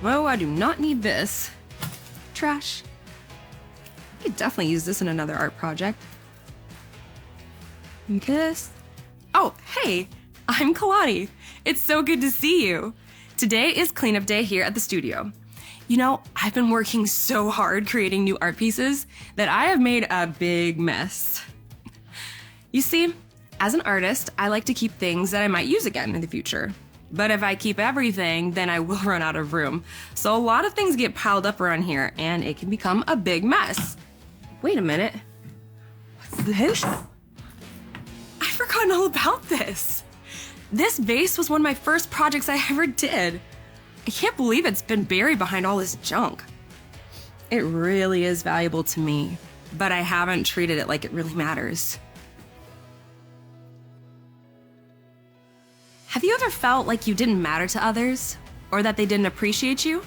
Oh, I do not need this. Trash. I could definitely use this in another art project. And this. Oh, hey, I'm Kalani. It's so good to see you. Today is cleanup day here at the studio. You know, I've been working so hard creating new art pieces that I have made a big mess. You see, as an artist, I like to keep things that I might use again in the future. But if I keep everything, then I will run out of room. So a lot of things get piled up around here and it can become a big mess. Wait a minute. What's this? I've forgotten all about this. This vase was one of my first projects I ever did. I can't believe it's been buried behind all this junk. It really is valuable to me, but I haven't treated it like it really matters. Have you ever felt like you didn't matter to others, or that they didn't appreciate you?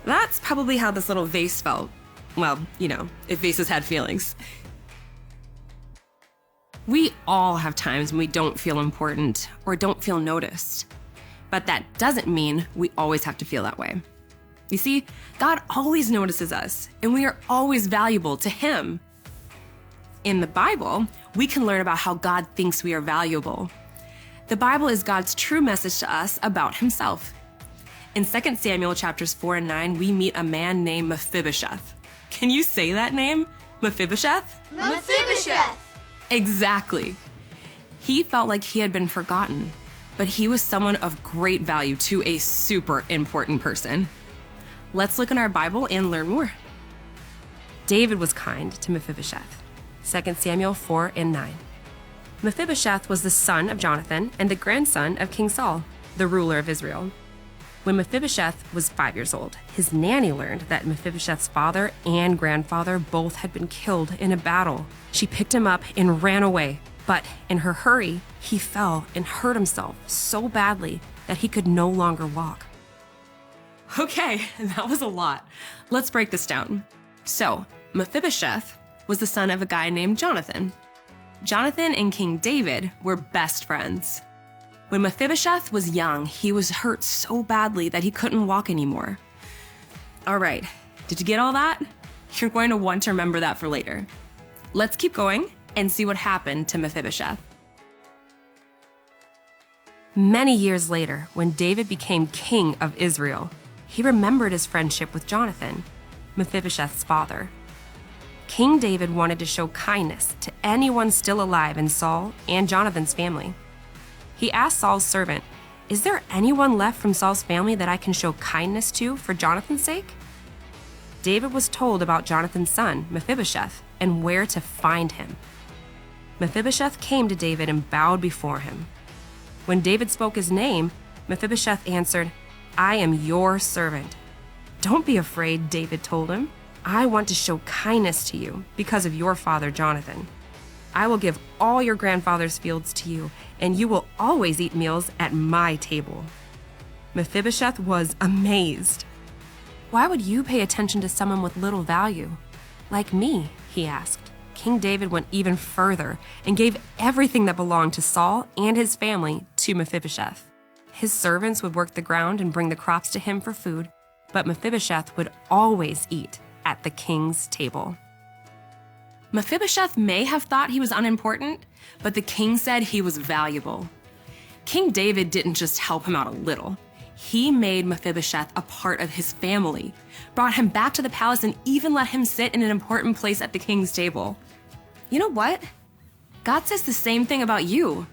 That's probably how this little vase felt. Well, you know, if vases had feelings. We all have times when we don't feel important or don't feel noticed. But that doesn't mean we always have to feel that way. You see, God always notices us, and we are always valuable to Him. In the Bible, we can learn about how God thinks we are valuable. The Bible is God's true message to us about Himself. In 2 Samuel chapters 4 and 9, we meet a man named Mephibosheth. Can you say that name? Mephibosheth? Mephibosheth! Exactly. He felt like he had been forgotten, but he was someone of great value to a super important person. Let's look in our Bible and learn more. David was kind to Mephibosheth. 2 Samuel 4 and 9. Mephibosheth was the son of Jonathan and the grandson of King Saul, the ruler of Israel. When Mephibosheth was 5 years old, his nanny learned that Mephibosheth's father and grandfather both had been killed in a battle. She picked him up and ran away, but in her hurry, he fell and hurt himself so badly that he could no longer walk. Okay, that was a lot. Let's break this down. So, Mephibosheth was the son of a guy named Jonathan. Jonathan and King David were best friends. When Mephibosheth was young, he was hurt so badly that he couldn't walk anymore. All right, did you get all that? You're going to want to remember that for later. Let's keep going and see what happened to Mephibosheth. Many years later, when David became king of Israel, he remembered his friendship with Jonathan, Mephibosheth's father. King David wanted to show kindness to anyone still alive in Saul and Jonathan's family. He asked Saul's servant, "Is there anyone left from Saul's family that I can show kindness to for Jonathan's sake?" David was told about Jonathan's son, Mephibosheth, and where to find him. Mephibosheth came to David and bowed before him. When David spoke his name, Mephibosheth answered, "I am your servant." "Don't be afraid," David told him. "I want to show kindness to you because of your father Jonathan. I will give all your grandfather's fields to you, and you will always eat meals at my table." Mephibosheth was amazed. "Why would you pay attention to someone with little value? Like me?" he asked. King David went even further and gave everything that belonged to Saul and his family to Mephibosheth. His servants would work the ground and bring the crops to him for food, but Mephibosheth would always eat at the king's table. Mephibosheth may have thought he was unimportant, but the king said he was valuable. King David didn't just help him out a little. He made Mephibosheth a part of his family, brought him back to the palace, and even let him sit in an important place at the king's table. You know what? God says the same thing about you.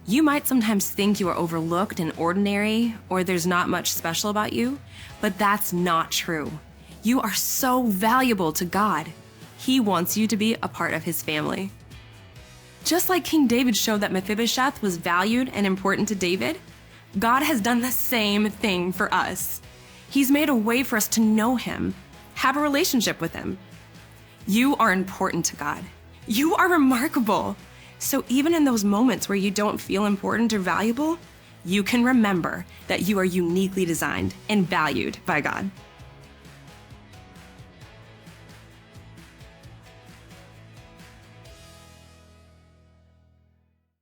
You might sometimes think you are overlooked and ordinary, or there's not much special about you, but that's not true. You are so valuable to God. He wants you to be a part of His family. Just like King David showed that Mephibosheth was valued and important to David, God has done the same thing for us. He's made a way for us to know Him, have a relationship with Him. You are important to God. You are remarkable. So even in those moments where you don't feel important or valuable, you can remember that you are uniquely designed and valued by God.